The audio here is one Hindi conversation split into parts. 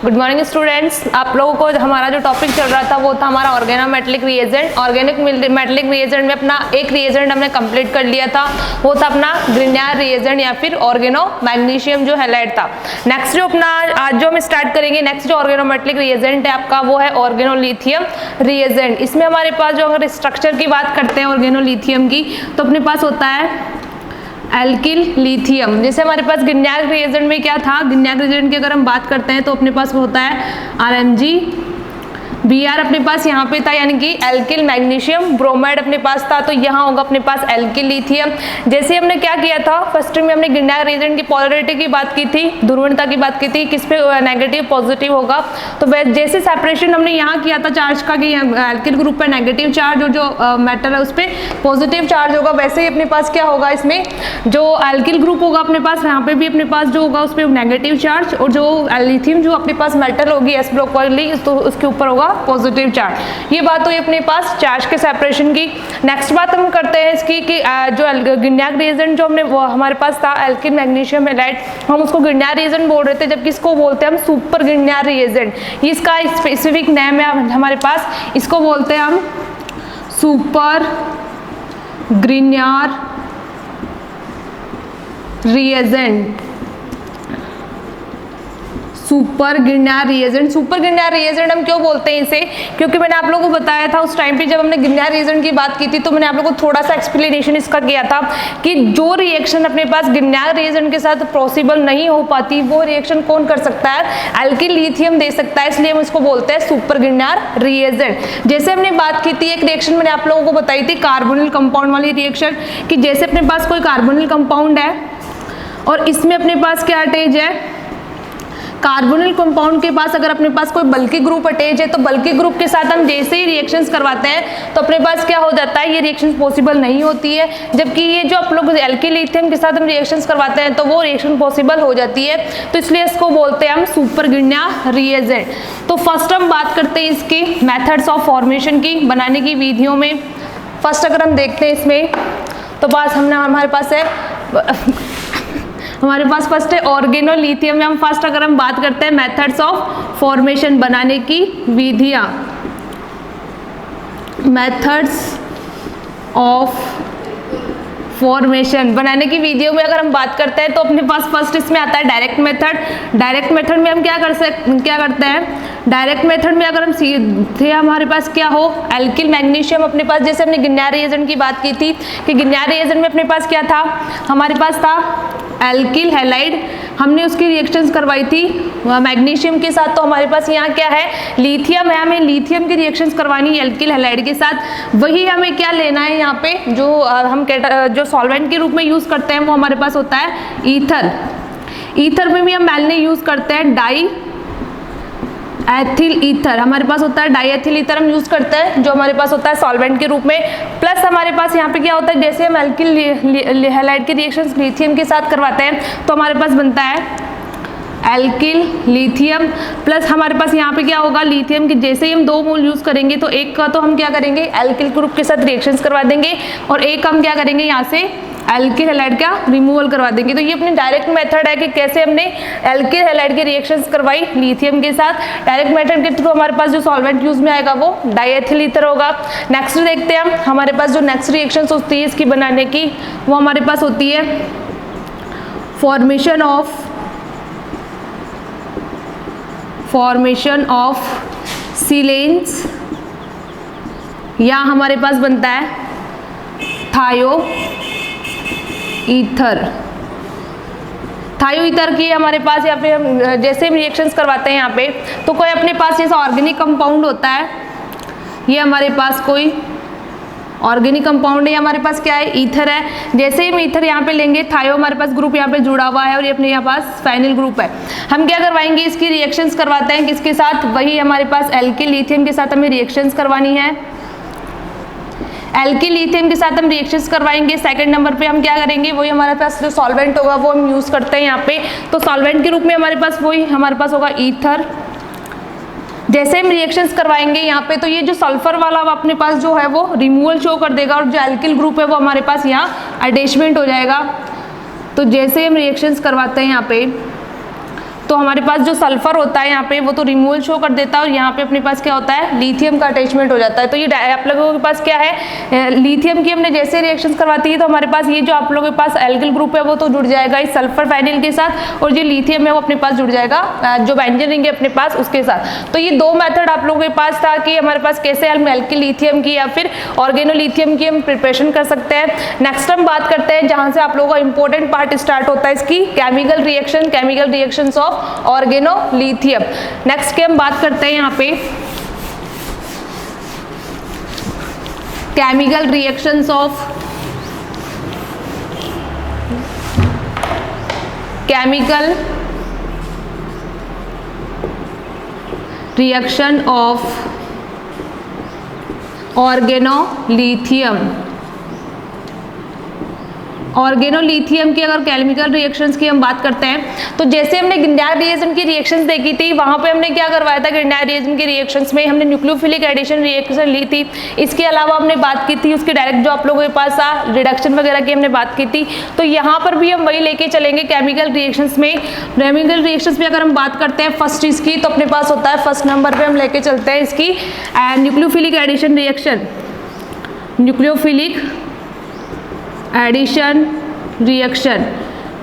Good morning students. आप लोगों को हमारा जो टॉपिक चल रहा था वो था हमारा organometallic reagent. Organic metallic reagent में अपना एक रिएजेंट हमने कंप्लीट कर लिया था, वो था अपना ग्रिग्नार्ड रिएजेंट या फिर ऑर्गेनो मैग्नीशियम जो हैलाइड था। नेक्स्ट जो अपना आज जो हम स्टार्ट करेंगे, नेक्स्ट जो ऑर्गेनोमेटेलिक रिएजेंट है आपका वो है ऑर्गेनोलिथियम रिएजेंट। इसमें हमारे पास जो अगर स्ट्रक्चर की बात करते हैं ऑर्गेनोलिथियम की, तो अपने पास होता है एल्किल लिथियम। जैसे हमारे पास ग्रिग्नार्ड रिएजेंट में क्या था, ग्रिग्नार्ड रिएजेंट की अगर हम बात करते हैं तो अपने पास होता है RMG Br अपने पास यहाँ पे था, यानी कि एल्किल मैग्नीशियम ब्रोमाइड अपने पास था, तो यहाँ होगा अपने पास एल्किल लिथियम। जैसे हमने क्या किया था, फर्स्ट में हमने ग्रिग्नार्ड रिएजेंट की पोलैरिटी की बात की थी, ध्रुवणता की बात की थी, किस पे नेगेटिव पॉजिटिव होगा। तो जैसे सेपरेशन हमने यहाँ किया था चार्ज का कि एल्किल ग्रुप पे नेगेटिव चार्ज और जो मेटल है उस पर पॉजिटिव चार्ज होगा, वैसे ही अपने पास क्या होगा, इसमें जो एल्किल ग्रुप होगा अपने पास यहाँ पे भी अपने पास जो होगा उस पर नेगेटिव चार्ज, और जो लिथियम जो अपने पास मेटल होगी एस ब्लॉक वाली तो उसके ऊपर होगा पॉजिटिव चार्ज। ये बात हुई अपने पास चार्ज के सेपरेशन की। नेक्स्ट बात हम करते हैं इसकी कि जो ग्रिग्नार्ड रिएजेंट जो हमने वो हमारे पास था एल्किल मैग्नीशियम हैलाइड, हम उसको ग्रिग्नार्ड रिएजेंट बोल रहे थे, जबकि इसको बोलते हैं हम सुपर ग्रिग्नार्ड रिएजेंट। ये इसका स्पेसिफिक नेम है हमारे पास, इसको बोलते हैं हम super Grignard reagent. Super Grignard reagent, super Grignard reagent हम क्यों बोलते हैं इसे, क्योंकि मैंने आप लोगों को बताया था उस टाइम पे जब हमने ग्रिग्नार्ड रिएजेंट की बात की थी, तो मैंने आप लोगों को थोड़ा सा एक्सप्लेनेशन इसका किया था कि जो रिएक्शन अपने पास ग्रिग्नार्ड रिएजेंट के साथ पॉसिबल नहीं हो पाती, वो रिएक्शन कौन कर सकता है, एल्किल लिथियम दे सकता है, इसलिए हम इसको बोलते हैं सुपर ग्रिग्नार्ड रिएजेंट। जैसे हमने बात की थी, एक रिएक्शन मैंने आप लोगों को बताई थी कार्बोनिल कंपाउंड वाली रिएक्शन, कि जैसे अपने पास कोई कार्बोनिल कंपाउंड है और इसमें अपने पास क्या अटैच है, कार्बोनिल कंपाउंड के पास अगर अपने पास कोई बल्की ग्रुप अटैच है, तो बल्की ग्रुप के साथ हम जैसे ही रिएक्शंस करवाते हैं तो अपने पास क्या हो जाता है, ये रिएक्शंस पॉसिबल नहीं होती है। जबकि ये जो आप लोग एल्किल लिथियम के साथ हम रिएक्शंस करवाते हैं तो वो रिएक्शन पॉसिबल हो जाती है, तो इसलिए इसको बोलते हैं हम सुपर ग्रिग्नार्ड रिएजेंट। तो फर्स्ट हम बात करते हैं इसकी मेथड्स ऑफ फॉर्मेशन की, बनाने की विधियों में। फर्स्ट अगर हम देखते हैं इसमें, तो बस हमारे पास है हमारे पास फर्स्ट है ऑर्गेनोलिथियम में हम फर्स्ट अगर हम बात करते हैं मेथड्स ऑफ फॉर्मेशन, बनाने की विधियां, मेथड्स ऑफ फॉर्मेशन बनाने की विधियों में अगर हम बात करते हैं तो अपने पास फर्स्ट इसमें आता है डायरेक्ट मेथड। डायरेक्ट मेथड में हम क्या करते हैं, डायरेक्ट मेथड में अगर हम सीधे हमारे पास क्या हो, एल्किल मैग्नीशियम अपने पास, जैसे हमने ग्रिग्नार्ड रिएजेंट की बात की थी कि ग्रिग्नार्ड रिएजेंट में अपने पास क्या था, हमारे पास था एल्किल हैलाइड, हमने उसकी रिएक्शंस करवाई थी मैग्नीशियम के साथ, तो हमारे पास यहाँ क्या है, लिथियम है, हमें लिथियम की रिएक्शंस करवानी है एल्किल हैलाइड के साथ। वही हमें क्या लेना है यहाँ पे, जो हम जो सॉल्वेंट के रूप में यूज करते हैं वो हमारे पास होता है ईथर। ईथर में भी हम मैलने यूज करते हैं डाई एथिल ईथर, हमारे पास होता है डाई एथिल ईथर हम यूज करते हैं, जो हमारे पास होता है सॉल्वेंट के रूप में। प्लस हमारे पास यहाँ पे क्या होता है, जैसे हम एल्किल हैलाइड की रिएक्शंस लिथियम के साथ करवाते हैं तो हमारे पास बनता है एल्किल लिथियम, प्लस हमारे पास यहाँ पे क्या होगा, लिथियम के जैसे ही हम 2 मोल यूज करेंगे तो एक का तो हम क्या करेंगे एल्किल ग्रुप के साथ रिएक्शंस करवा देंगे, और एक हम क्या करेंगे यहाँ से एल्किल हैलाइड का रिमूवल करवा देंगे। तो ये अपनी डायरेक्ट मेथड है कि कैसे हमने एल्किल हैलाइड की रिएक्शंस करवाई लिथियम के साथ। डायरेक्ट मेथड के थ्रू हमारे पास जो सॉल्वेंट यूज में आएगा वो डाईएथिल ईथर होगा। नेक्स्ट देखते हैं हम, हमारे पास जो नेक्स्ट रिएक्शंस होती है इसकी बनाने की, वो हमारे पास होती है फॉर्मेशन ऑफ सिलेन्स, या हमारे पास बनता है थायो ईथर। थायो ईथर की हमारे पास यहाँ पे हम जैसे हम रिएक्शंस करवाते हैं यहाँ पे, तो कोई अपने पास जैसा ऑर्गेनिक कंपाउंड होता है, ये हमारे पास कोई ऑर्गेनिक कंपाउंड है, हमारे पास क्या है ईथर है। जैसे ही हम ईथर यहाँ पे लेंगे, थायो हमारे पास ग्रुप यहाँ पे जुड़ा हुआ है और ये अपने यहाँ पास फाइनल ग्रुप है, हम क्या करवाएंगे इसकी रिएक्शंस करवाते हैं किसके साथ, वही हमारे पास एल्किल लिथियम के साथ हमें रिएक्शंस करवानी है। एल्किल लिथियम के साथ हम रिएक्शंस करवाएंगे। सेकंड नंबर पे हम क्या करेंगे, वही हमारे पास जो सॉल्वेंट होगा वो हम यूज करते हैं यहाँ पे, तो सॉल्वेंट के रूप में हमारे पास वही हमारे पास होगा ईथर। जैसे हम रिएक्शंस करवाएंगे यहाँ पे, तो ये जो सल्फर वाला अपने पास जो है वो रिमूवल शो कर देगा, और जो एल्किल ग्रुप है वो हमारे पास यहाँ अटैचमेंट हो जाएगा। तो जैसे हम रिएक्शंस करवाते हैं यहाँ पे, तो हमारे पास जो सल्फर होता है यहाँ पे वो तो रिमूवल शो कर देता है, और यहाँ पे अपने पास क्या होता है, लिथियम का अटैचमेंट हो जाता है। तो ये आप लोगों के पास क्या है, लिथियम की हमने जैसे रिएक्शन करवाती है तो हमारे पास ये जो आप लोगों के पास एल्किल ग्रुप है वो तो जुड़ जाएगा इस सल्फर फाइनिल के साथ, और जो लिथियम है वो अपने पास जुड़ जाएगा जो बेंजीन रिंग है अपने पास उसके साथ। तो ये दो मेथड आप लोगों के पास था कि हमारे पास कैसे हम एल्किल लिथियम की या फिर ऑर्गेनोलिथियम की हम प्रिपरेशन कर सकते हैं। नेक्स्ट हम बात करते हैं जहां से आप लोगों का इंपॉर्टेंट पार्ट स्टार्ट होता है इसकी, chemical reactions of organolithium. Next की हम बात करते हैं यहाँ पे chemical reactions of chemical reaction of organolithium. Organolithium की अगर केमिकल रिएक्शंस की हम बात करते हैं तो जैसे हमने ग्रिग्नार्ड रिएजेंट की रिएक्शंस देखी थी, वहां पे हमने क्या करवाया था, ग्रिग्नार्ड रिएजेंट की रिएक्शंस में हमने न्यूक्लियोफिलिक एडिशन रिएक्शन ली थी। इसके अलावा हमने बात की थी उसके डायरेक्ट जो आप लोगों के पास था रिडक्शन वगैरह की हमने बात की थी। तो यहाँ पर भी हम वही लेके चलेंगे केमिकल रिएक्शंस में। केमिकल रिएक्शंस में अगर हम बात करते हैं फर्स्ट इसकी, तो अपने पास होता है फर्स्ट नंबर पे हम लेके चलते हैं इसकी nucleophilic addition reaction. Nucleophilic addition reaction,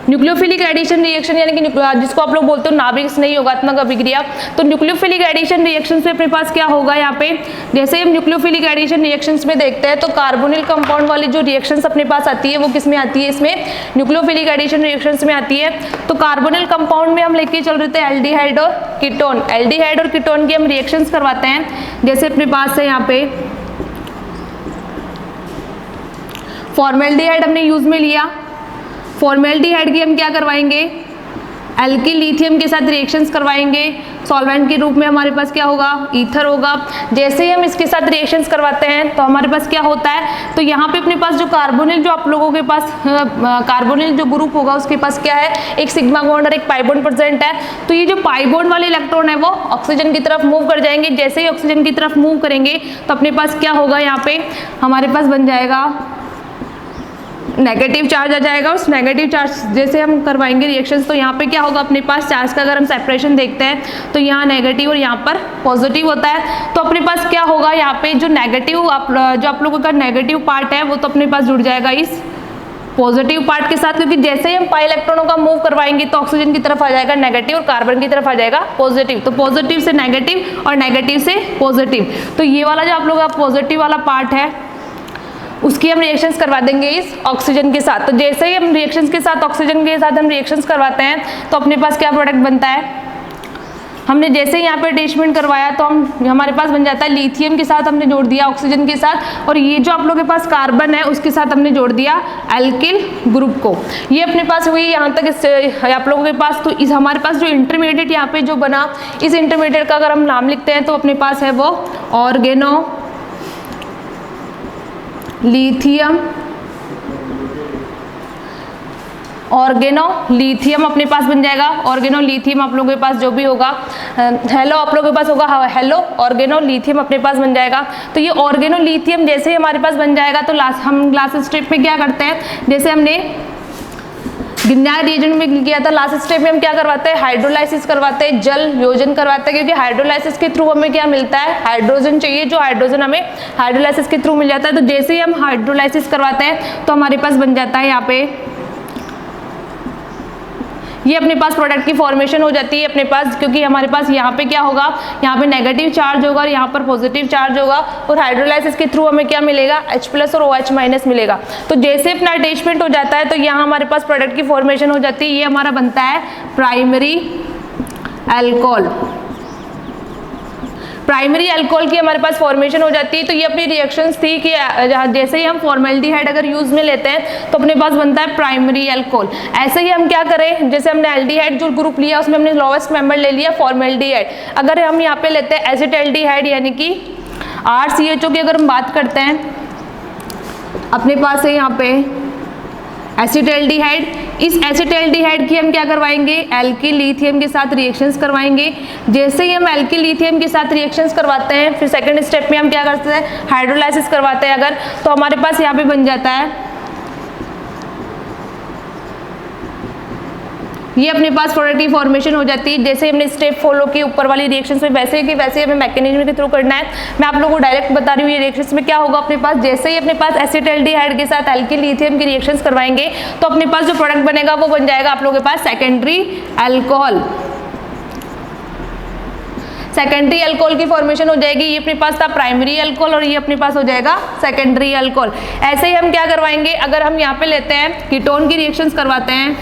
nucleophilic addition reaction यानी कि जिसको आप लोग बोलते हो नाभिक नहीं होगा इतना अभिक्रिया। तो न्यूक्लियोफिलिक एडिशन रिएक्शन में अपने पास क्या होगा, यहाँ पे जैसे हम न्यूक्लियोफिलिक एडिशन रिएक्शंस में देखते हैं तो कार्बोनिल कंपाउंड वाली जो रिएक्शंस अपने पास आती है वो किस में आती है, इसमें न्यूक्लियोफिलिक एडिशन रिएक्शंस में आती है। तो कार्बोनिल कंपाउंड में हम लेके चल रहे थे एल्डिहाइड और कीटोन। एल्डिहाइड और कीटोन की हम रिएक्शंस करवाते हैं। जैसे अपने पास है यहाँ पे फॉर्मेल्डिहाइड हमने यूज में लिया, फॉर्मेल्डिहाइड की हम क्या करवाएंगे, एल्किल लिथियम के साथ रिएक्शंस करवाएंगे। सॉल्वेंट के रूप में हमारे पास क्या होगा, ईथर होगा। जैसे ही हम इसके साथ रिएक्शंस करवाते हैं तो हमारे पास क्या होता है, तो यहाँ पे अपने पास जो कार्बोनिल जो आप लोगों के पास कार्बोनिल जो ग्रुप होगा उसके पास क्या है, एक सिग्मा बॉन्ड और एक पाई बॉन्ड प्रेजेंट है। तो ये जो पाई बॉन्ड वाले इलेक्ट्रॉन है वो ऑक्सीजन की तरफ मूव कर जाएंगे। जैसे ही ऑक्सीजन की तरफ मूव करेंगे तो अपने पास क्या होगा, यहाँ पे हमारे पास बन जाएगा नेगेटिव चार्ज आ जाएगा। उस नेगेटिव चार्ज जैसे हम करवाएंगे रिएक्शंस तो यहाँ पे क्या होगा, अपने पास चार्ज का अगर हम सेपरेशन देखते हैं तो यहाँ नेगेटिव और यहाँ पर पॉजिटिव होता है। तो अपने पास क्या होगा, यहाँ पे जो नेगेटिव जो आप लोगों का नेगेटिव पार्ट है वो तो अपने पास जुड़ जाएगा इस पॉजिटिव पार्ट के साथ, क्योंकि जैसे ही हम पाई इलेक्ट्रॉनों का मूव करवाएंगे तो ऑक्सीजन की तरफ आ जाएगा नेगेटिव और कार्बन की तरफ आ जाएगा पॉजिटिव। तो पॉजिटिव से नेगेटिव और नेगेटिव से पॉजिटिव। तो ये वाला जो आप लोगों का पॉजिटिव वाला पार्ट है उसकी हम रिएक्शंस करवा देंगे इस ऑक्सीजन के साथ। तो जैसे ही हम रिएक्शंस के साथ ऑक्सीजन के साथ हम रिएक्शंस करवाते हैं तो अपने पास क्या प्रोडक्ट बनता है, हमने जैसे ही यहाँ पे अटैचमेंट करवाया तो हमारे पास बन जाता है लिथियम के साथ हमने जोड़ दिया ऑक्सीजन के साथ, और ये जो आप लोगों के पास कार्बन है उसके साथ हमने जोड़ दिया एल्किल ग्रुप को। ये अपने पास हुई यहाँ तक आप लोगों के पास। तो इस हमारे पास जो इंटरमीडिएट यहाँ पे जो बना, इस इंटरमीडिएट का अगर हम नाम लिखते हैं तो अपने पास है वो ऑर्गेनो लिथियम। ऑर्गेनोलिथियम अपने पास बन जाएगा। ऑर्गेनोलिथियम आप लोगों के पास जो भी होगा, हेलो आप लोगों के पास होगा हेलो ऑर्गेनोलिथियम अपने पास बन जाएगा। तो ये ऑर्गेनोलिथियम जैसे ही हमारे पास बन जाएगा तो हम लास्ट स्टेप में क्या करते हैं, जैसे हमने ग्रिग्नार्ड रिएजेंट में किया था, लास्ट स्टेप में हम क्या करवाते हैं, हाइड्रोलाइसिस करवाते हैं, जल योजन करवाते हैं। क्योंकि हाइड्रोलाइसिस के थ्रू हमें क्या मिलता है, हाइड्रोजन चाहिए, जो हाइड्रोजन हमें हाइड्रोलाइसिस के थ्रू मिल जाता है। तो जैसे ही हम हाइड्रोलाइसिस करवाते हैं तो हमारे पास बन जाता है यहाँ पे ये अपने पास प्रोडक्ट की फॉर्मेशन हो जाती है अपने पास, क्योंकि हमारे पास यहाँ पे क्या होगा, यहाँ पे नेगेटिव चार्ज होगा और यहाँ पर पॉजिटिव चार्ज होगा, और हाइड्रोलाइसिस के थ्रू हमें क्या मिलेगा, H+ और OH- मिलेगा। तो जैसे अपना अटैचमेंट हो जाता है तो यहाँ हमारे पास प्रोडक्ट की फॉर्मेशन हो जाती है। ये हमारा बनता है प्राइमरी अल्कोहल। प्राइमरी अल्कोहल की हमारे पास फॉर्मेशन हो जाती है। तो ये अपनी रिएक्शंस थी कि जैसे ही हम फॉर्मेल्डिहाइड अगर यूज में लेते हैं तो अपने पास बनता है प्राइमरी अल्कोहल। ऐसे ही हम क्या करें, जैसे हमने एल्डिहाइड जो ग्रुप लिया उसमें हमने लोवेस्ट मेंबर ले लिया फॉर्मेल्डिहाइड। अगर हम यहाँ पे लेते हैं एसिटाल्डिहाइड यानी कि RCHO की अगर हम बात करते हैं, अपने पास है यहाँ पे एसिटाल्डिहाइड। इस एसिटाल्डिहाइड की हम क्या करवाएंगे, एल्किल लिथियम के साथ रिएक्शंस करवाएंगे। जैसे ही हम एल्किल लिथियम के साथ रिएक्शंस करवाते हैं फिर सेकंड स्टेप में हम क्या करते हैं, हाइड्रोलाइसिस करवाते हैं अगर, तो हमारे पास यहाँ पे बन जाता है ये अपने पास प्रोडक्ट की फॉर्मेशन हो जाती है। जैसे हमने स्टेप फॉलो की ऊपर वाली रिएक्शंस में, वैसे कि वैसे हमें मैकेनिज्म के थ्रू करना है। मैं आप लोगों को डायरेक्ट बता रही हूँ ये रिएक्शंस में क्या होगा अपने पास। जैसे ही अपने पास एसिटाल्डिहाइड के साथ एल्किल लिथियम की रिएक्शंस करवाएंगे तो अपने पास जो प्रोडक्ट बनेगा वो बन जाएगा आप लोगों के पास सेकेंडरी अल्कोहल। सेकेंडरी अल्कोहल की फॉर्मेशन हो जाएगी। ये अपने पास था प्राइमरी अल्कोहल और ये अपने पास हो जाएगा सेकेंडरी अल्कोहल। ऐसे ही हम क्या करवाएंगे, अगर हम यहाँ पे लेते हैं कीटोन की रिएक्शंस करवाते हैं,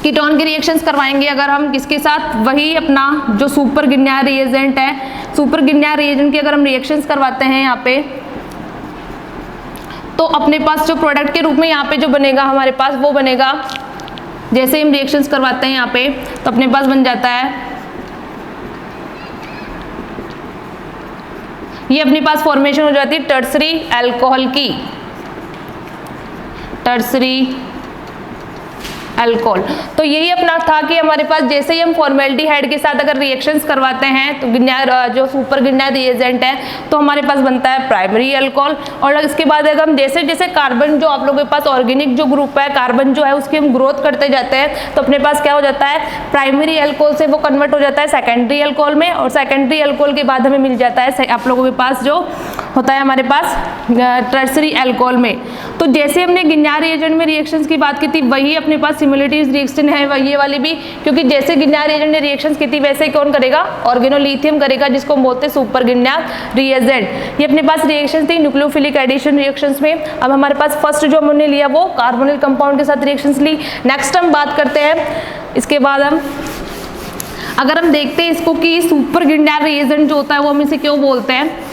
कीटोन की रिएक्शंस करवाएंगे अगर हम किसके साथ, वही अपना जो सुपर गिरनियर रिएजेंट है, सुपर गिरनियर रिएजेंट की अगर हम रिएक्शंस करवाते हैं यहाँ पे, तो अपने पास जो प्रोडक्ट के रूप में यहाँ पे जो बनेगा हमारे पास वो बनेगा, जैसे हम रिएक्शंस करवाते हैं यहाँ पे तो अपने पास बन जाता है, ये अपने पास फॉर्मेशन हो जाती है टर्सरी अल्कोहल की, टर्सरी अल्कोहल। तो यही अपना था कि हमारे पास जैसे ही हम फॉर्मेल्डिहाइड के साथ अगर रिएक्शंस करवाते हैं तो गिरनियर जो सुपर गिरनियर रिएजेंट है तो हमारे पास बनता है प्राइमरी अल्कोहल। और इसके बाद अगर हम जैसे जैसे कार्बन जो आप लोगों के पास ऑर्गेनिक जो ग्रुप है, कार्बन जो है उसकी हम ग्रोथ करते जाते हैं तो अपने पास क्या हो जाता है, प्राइमरी अल्कोहल से वो कन्वर्ट हो जाता है सेकेंडरी अल्कोहल में, और सेकेंडरी अल्कोहल के बाद हमें मिल जाता है आप लोगों के पास जो होता है हमारे पास टर्सरी अल्कोहल में। तो जैसे हमने गिरनियर रिएजेंट में रिएक्शंस की बात की थी वही अपने पास सिमिलरिटीज रिएक्शन है ये वाली भी, क्योंकि जैसे गिरनियर रिएजेंट ने रिएक्शंस की थी वैसे कौन करेगा, ऑर्गेनोलिथियम करेगा, जिसको हम बोलते हैं सुपर गिरनियर रिएजेंट। ये अपने पास रिएक्शंस थी न्यूक्लियोफिलिक एडिशन रिएक्शंस में। अब हमारे पास फर्स्ट जो हमने लिया वो कार्बोनिल कंपाउंड के साथ रिएक्शंस ली। नेक्स्ट हम बात करते हैं इसके बाद हम अगर हम देखते हैं इसको कि सुपर गिरनियर रिएजेंट जो होता है वो हम इसे क्यों बोलते हैं,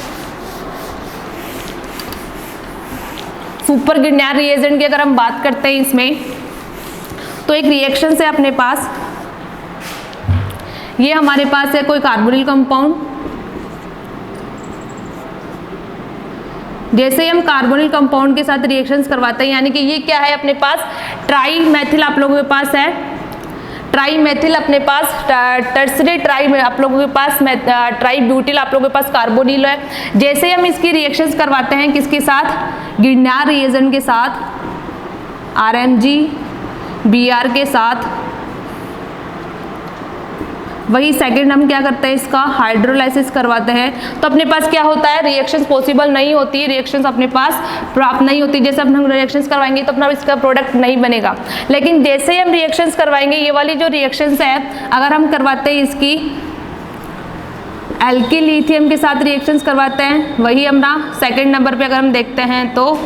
सुपर गिरनियर रिएजेंट की अगर हम बात करते हैं इसमें तो एक रिएक्शन है अपने पास, ये हमारे पास है कोई कार्बोनिल कंपाउंड, जैसे हम कार्बोनिल कंपाउंड के साथ रिएक्शंस करवाते हैं, यानी कि ये क्या है अपने पास ट्राई मैथिल आप लोगों के पास है, ट्राई मैथिल अपने पास, टर्सरी ट्राई में आप लोगों के पास ट्राई ब्यूटिल आप लोगों के पास कार्बोनिल है। जैसे हम इसकी रिएक्शंस करवाते हैं किसके साथ, गिरनियर रिएजेंट के साथ, RMG Br के साथ, वही सेकंड हम क्या करते हैं इसका हाइड्रोलाइसिस करवाते हैं तो अपने पास क्या होता है, रिएक्शंस पॉसिबल नहीं होती, रिएक्शंस अपने पास प्राप्त नहीं होती। जैसे हम रिएक्शंस करवाएंगे तो अपना इसका प्रोडक्ट नहीं बनेगा। लेकिन जैसे ही हम रिएक्शंस करवाएंगे, ये वाली जो रिएक्शंस है अगर हम करवाते हैं इसकी एल्किल लिथियम के साथ रिएक्शंस करवाते हैं, वही अपना सेकेंड नंबर पर अगर हम देखते हैं तो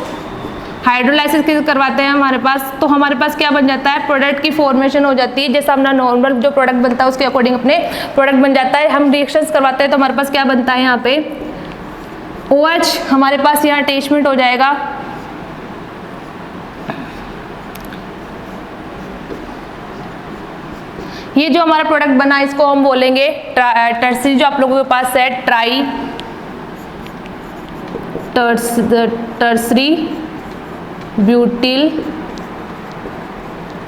हाइड्रोलाइसिस करवाते हैं हमारे पास, तो हमारे पास क्या बन जाता है, प्रोडक्ट की फॉर्मेशन हो जाती है। जैसा अपना नॉर्मल जो प्रोडक्ट बनता है उसके अकॉर्डिंग अपने प्रोडक्ट बन जाता है। हम रिएक्शंस करवाते हैं तो हमारे पास क्या बनता है, यहाँ पे OH हमारे पास यहाँ अटैचमेंट हो जाएगा, ये जो हमारा प्रोडक्ट बना इसको हम बोलेंगे टर्सरी, जो आप लोगों के पास है ट्राई टर्सरी ब्यूटिल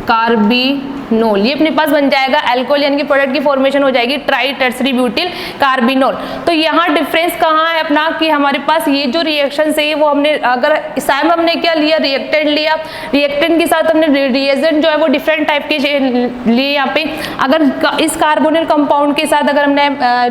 कार्बिनोल, ये अपने पास बन जाएगा अल्कोहल, यानी कि प्रोडक्ट की फॉर्मेशन हो जाएगी ट्राई टर्सरी ब्यूटिल कार्बिनोल। तो यहाँ डिफरेंस कहाँ है अपना कि हमारे पास ये जो रिएक्शन है वो हमने अगर साइम हमने क्या लिया, रिएक्टेंट लिया, रिएक्टेंट के साथ हमने रिएजेंट जो है वो डिफरेंट टाइप के लिए। यहाँ पे अगर इस कार्बोनिल कंपाउंड के साथ अगर हमने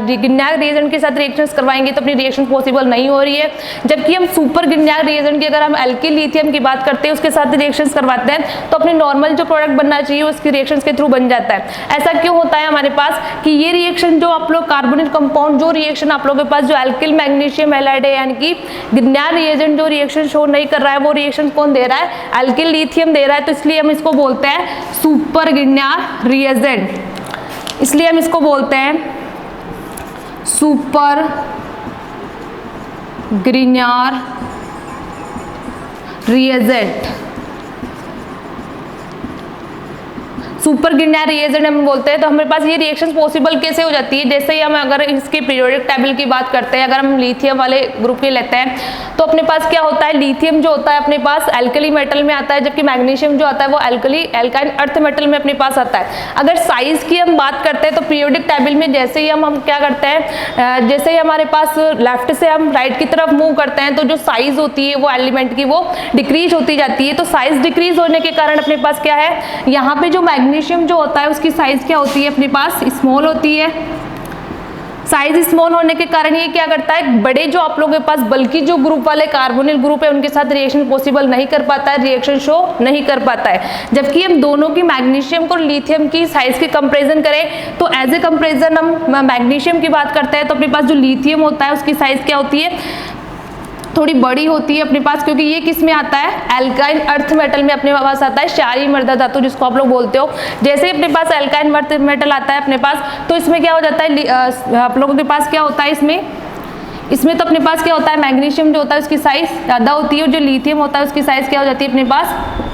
गिरनियर रिएजेंट के साथ रिएक्शंस करवाएंगे तो अपनी रिएक्शन पॉसिबल नहीं हो रही है। जबकि हम सुपर गिरनियर रिएजेंट की अगर हम एल्किल लिथियम की बात करते हैं उसके साथ रिएक्शंस करवाते हैं तो अपने नॉर्मल जो प्रोडक्ट बनना चाहिए उसकी रिएक्शंस के थ्रू बन जाता है। ऐसा क्यों होता है हमारे पास कि ये रिएक्शन जो आप लोग कार्बोनिल कंपाउंड जो रिएक्शन आप लोगों के पास जो एल्किल मैग्नीशियम हैलाइड है, यानी कि गिरनियर रिएजेंट जो रिएक्शन शो नहीं कर रहा है वो रिएक्शन कौन दे रहा है, एल्किल लिथियम दे रहा है। तो इसलिए हम इसको बोलते हैं सुपर गिरनियर रिएजेंट, इसलिए हम इसको बोलते हैं सुपर गिरनियर रिएजेंट। सुपर गिरनियर रिएजेंट हम बोलते हैं। तो हमारे पास ये रिएक्शन पॉसिबल कैसे हो जाती है, जैसे ही हम अगर इसके पीरियोडिक टेबल की बात करते हैं, अगर हम लिथियम वाले ग्रुप के लेते हैं तो अपने पास क्या होता है, लिथियम जो होता है अपने पास एल्कली मेटल में आता है, जबकि मैग्नीशियम जो आता है वो एल्काइन अर्थ मेटल में अपने पास आता है। अगर साइज की हम बात करते हैं तो पीरियोडिक टेबल में जैसे ही हम क्या करते हैं, जैसे ही हमारे पास लेफ्ट से हम राइट की तरफ मूव करते हैं तो जो साइज होती है वो एलिमेंट की वो डिक्रीज होती जाती है। तो साइज डिक्रीज होने के कारण अपने पास क्या है, यहाँ पे जो मैग्नीशियम जो होता है उसकी साइज क्या होती है, अपने पास स्मॉल होती है। साइज स्मॉल होने के कारण ये क्या करता है, बड़े जो आप लोगों के पास बल्कि जो ग्रुप वाले कार्बोनिल ग्रुप है उनके साथ रिएक्शन पॉसिबल नहीं कर पाता है, रिएक्शन शो नहीं कर पाता है। जबकि हम दोनों की मैग्नीशियम को लिथियम की साइज के कंपैरिजन करें तो एज ए कंपैरिजन हम मैग्नीशियम की बात करते हैं तो अपने पास जो लिथियम होता है उसकी साइज क्या होती है, थोड़ी बड़ी होती है अपने पास, क्योंकि ये किस में आता है, एल्काइन अर्थ मेटल में अपने पास आता है, क्षारीय मृदा धातु जिसको आप लोग बोलते हो। जैसे ही अपने पास एल्काइन अर्थ मेटल आता है अपने पास तो इसमें क्या हो जाता है, आप लोगों के पास क्या होता है, इसमें तो अपने पास क्या होता है, मैग्नीशियम जो होता है उसकी साइज ज़्यादा होती है और जो लिथियम होता है उसकी साइज क्या हो जाती है, अपने पास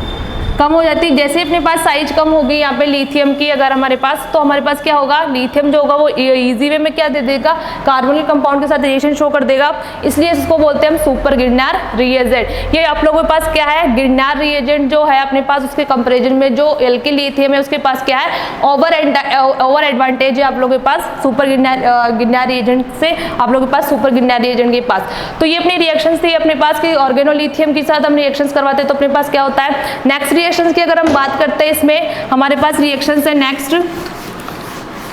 कम हो जाती है। जैसे अपने पास साइज कम होगी यहाँ पे लिथियम की अगर हमारे पास, तो हमारे पास क्या होगा, लिथियम जो होगा वो इजी वे में क्या दे देगा, कार्बोनिल कंपाउंड के साथ रिएक्शन शो कर देगा, इसलिए इसको बोलते हैं हम सुपर गिरनियर रिएजेंट। ये आप लोगों के पास क्या है, गिरनियर रिएजेंट जो है अपने पास उसके कंपेरिजन में जो एल्किल लिथियम है उसके पास क्या है, ओवर एडवांटेज है आप लोगों के पास सुपर गिरनियर रिएजेंट से, आप लोगों के पास सुपर गिरनियर रिएजेंट के पास। तो ये अपनी रिएक्शंस थी अपने पास की ऑर्गेनोलिथियम के साथ हम रिएक्शंस करवाते हैं तो अपने पास क्या होता है, नेक्स्ट रिएक्शंस की अगर हम बात करते हैं इसमें हमारे पास रिएक्शंस है नेक्स्ट,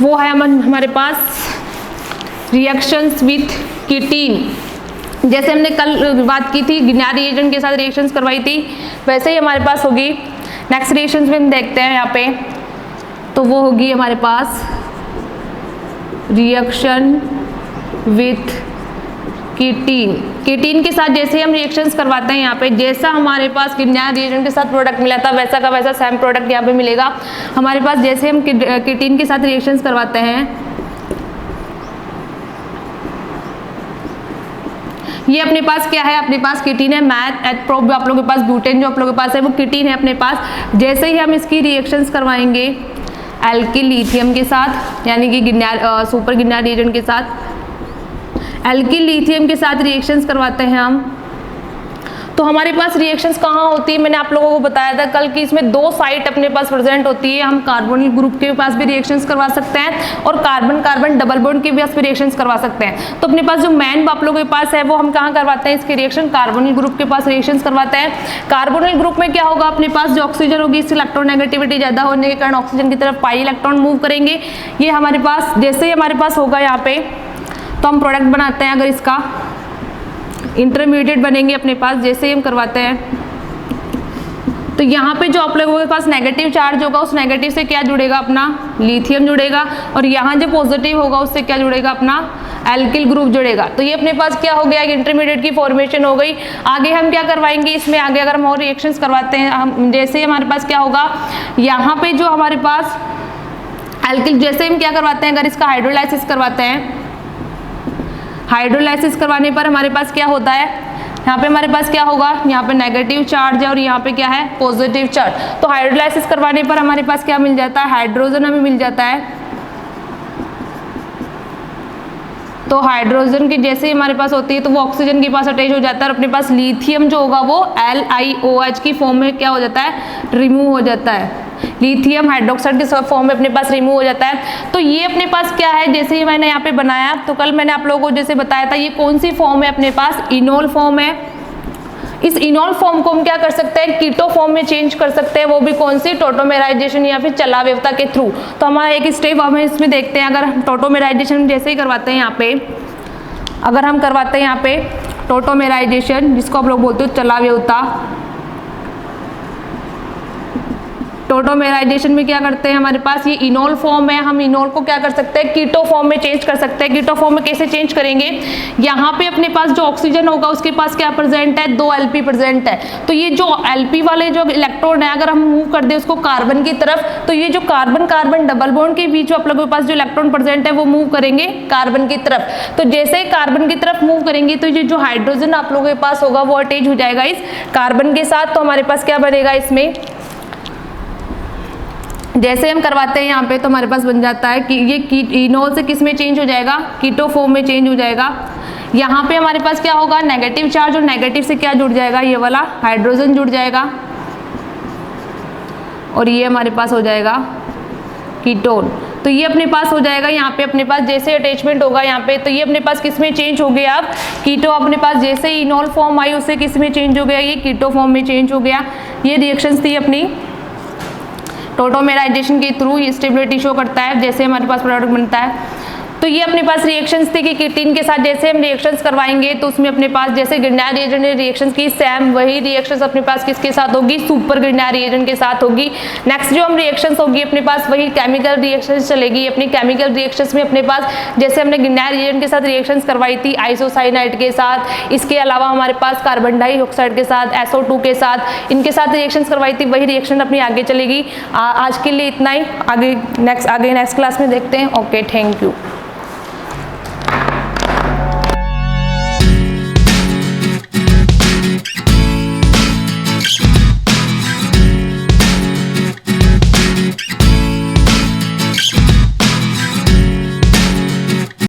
वो है हमारे पास रिएक्शंस विथ कीटीन। जैसे हमने कल बात की थी गिरनियर रिएजेंट के साथ रिएक्शंस करवाई थी, वैसे ही हमारे पास होगी नेक्स्ट रिएक्शंस में हम देखते हैं यहाँ पे, तो वो होगी हमारे पास रिएक्शन विथ कीटीन। कीटीन के साथ जैसे हम रिएक्शंस करवाते हैं यहाँ पे, जैसा हमारे पास गिरनियर रिएजेंट के साथ प्रोडक्ट मिला था वैसा का वैसा सेम प्रोडक्ट यहाँ पे मिलेगा हमारे पास। जैसे हम कीटीन के साथ रिएक्शंस करवाते हैं, ये अपने पास क्या है, अपने पास कीटीन है, मैथ एथप्रोप आप लोगों के पास, ब्यूटेन जो आप लोगों के पास है वो कीटीन है अपने पास। जैसे ही हम इसकी रिएक्शंस करवाएंगे एल्किल लिथियम के साथ, यानी कि सुपर गिरनियर रिएजेंट के साथ एल्किल लिथियम के साथ रिएक्शंस करवाते हैं हम, तो हमारे पास रिएक्शंस कहाँ होती है, मैंने आप लोगों को बताया था कल कि इसमें दो साइट अपने पास प्रेजेंट होती है। हम कार्बोनिल ग्रुप के पास भी रिएक्शंस करवा सकते हैं और कार्बन कार्बन डबल बॉन्ड के पास भी रिएक्शंस करवा सकते हैं। तो अपने पास जो मेन आप लोगों के पास है वो हम कहाँ करवाते हैं, इसके रिएक्शन कार्बोनिल ग्रुप के पास रिएक्शंस करवाते हैं। कार्बोनिल ग्रुप में क्या होगा, अपने पास जो ऑक्सीजन होगी इसकी इलेक्ट्रोनेगेटिविटी ज़्यादा होने के कारण ऑक्सीजन की तरफ पाई इलेक्ट्रॉन मूव करेंगे। ये हमारे पास जैसे ही हमारे पास होगा यहाँ पे तो हम प्रोडक्ट बनाते हैं, अगर इसका इंटरमीडिएट बनेंगे अपने पास जैसे ही हम करवाते हैं तो यहाँ पे जो आप लोगों के पास नेगेटिव चार्ज होगा उस नेगेटिव से क्या जुड़ेगा, अपना लिथियम जुड़ेगा, और यहाँ जो पॉजिटिव होगा उससे क्या जुड़ेगा, अपना एल्किल ग्रुप जुड़ेगा। तो ये अपने पास क्या हो गया, इंटरमीडिएट की फॉर्मेशन हो गई। आगे हम क्या करवाएंगे इसमें, आगे अगर हम और रिएक्शंस करवाते हैं, हम जैसे ही हमारे पास क्या होगा, यहाँ पे जो हमारे पास एल्किल, जैसे हम क्या करवाते हैं, अगर इसका हाइड्रोलाइसिस करवाते हैं, हाइड्रोलाइसिस करवाने पर हमारे पास क्या होता है, यहाँ पे हमारे पास क्या होगा, यहाँ पे नेगेटिव चार्ज है और यहाँ पे क्या है, पॉजिटिव चार्ज। तो हाइड्रोलाइसिस करवाने पर हमारे पास क्या मिल जाता है, हाइड्रोजन हमें मिल जाता है। तो हाइड्रोजन की जैसे ही हमारे पास होती है तो वो ऑक्सीजन के पास अटैच हो जाता है और अपने पास लिथियम जो होगा वो LiOH की फॉर्म में क्या हो जाता है, रिमूव हो जाता है, लिथियम हाइड्रोक्साइड के फॉर्म में अपने पास रिमूव हो जाता है। तो ये अपने पास क्या है, जैसे ही मैंने यहाँ पे बनाया तो कल मैंने आप लोगों को जैसे बताया था, ये कौन सी फॉर्म है अपने पास, इनोल फॉर्म है। इस इनोल फॉर्म को हम क्या कर सकते हैं, कीटो फॉर्म में चेंज कर सकते हैं, वो भी कौन सी, टोटोमेराइजेशन या फिर चलावेवता के थ्रू। तो हमारा एक स्टेप हम इसमें देखते हैं, अगर टोटोमेराइजेशन जैसे ही करवाते हैं यहाँ पे, अगर हम करवाते हैं यहाँ पे टोटोमेराइजेशन जिसको आप लोग बोलते हो चलावेवता, टोटोमेराइजेशन में क्या करते हैं, हमारे पास ये इनोल फॉर्म है, हम इनोल को क्या कर सकते हैं, कीटो फॉर्म में चेंज कर सकते हैं। कीटो फॉर्म में कैसे चेंज करेंगे, यहाँ पे अपने पास जो ऑक्सीजन होगा उसके पास क्या प्रेजेंट है, 2 Lp प्रेजेंट है। तो ये जो Lp वाले जो इलेक्ट्रॉन है अगर हम मूव कर दे उसको कार्बन की तरफ, तो ये जो कार्बन कार्बन डबल बॉन्ड के बीच आप लोगों के पास जो इलेक्ट्रॉन प्रेजेंट है वो मूव करेंगे कार्बन की तरफ। तो जैसे कार्बन की तरफ मूव करेंगे तो ये जो हाइड्रोजन आप लोगों के पास होगा वो अटैच हो जाएगा इस कार्बन के साथ। तो हमारे पास क्या बनेगा, इसमें जैसे हम करवाते हैं यहाँ पे तो हमारे पास बन जाता है कि ये इनोल से किस में चेंज हो जाएगा, कीटो फॉर्म में चेंज हो जाएगा। यहाँ पे हमारे पास क्या होगा, नेगेटिव चार्ज, और नेगेटिव से क्या जुड़ जाएगा, ये वाला हाइड्रोजन जुड़ जाएगा, और ये हमारे पास हो जाएगा कीटोन। तो ये अपने पास हो जाएगा, यहाँ पे अपने पास जैसे अटैचमेंट होगा यहाँ पे, तो ये अपने पास किस में चेंज हो गया, अब कीटो अपने पास जैसे ही इनोल फॉर्म आई उससे किस में चेंज हो गया, ये कीटो फॉर्म में चेंज हो गया। ये रिएक्शंस थी अपनी टोटोमेराइजेशन के थ्रू, ये स्टेबिलिटी शो करता है जैसे हमारे पास प्रोडक्ट बनता है। तो ये अपने पास रिएक्शंस थे कि कीटीन के साथ जैसे हम रिएक्शंस करवाएंगे तो उसमें अपने पास जैसे ग्रिग्नायर रिएजेंट ने रिएक्शंस की, सेम वही रिएक्शंस अपने पास किसके साथ होगी, सुपर ग्रिग्नायर रिएजेंट के साथ होगी। नेक्स्ट जो हम रिएक्शंस होगी अपने पास वही केमिकल रिएक्शंस चलेगी। अपनी केमिकल रिएक्शंस में अपने पास जैसे हमने ग्रिग्नायर रिएजेंट के साथ रिएक्शंस करवाई थी आइसोसाइनाइड के साथ, इसके अलावा हमारे पास कार्बन डाइऑक्साइड के साथ, SO2 के साथ, इनके साथ रिएक्शंस करवाई थी, वही रिएक्शन अपनी आगे चलेगी। आज के लिए इतना ही, आगे नेक्स्ट क्लास में देखते हैं। Okay, thank you.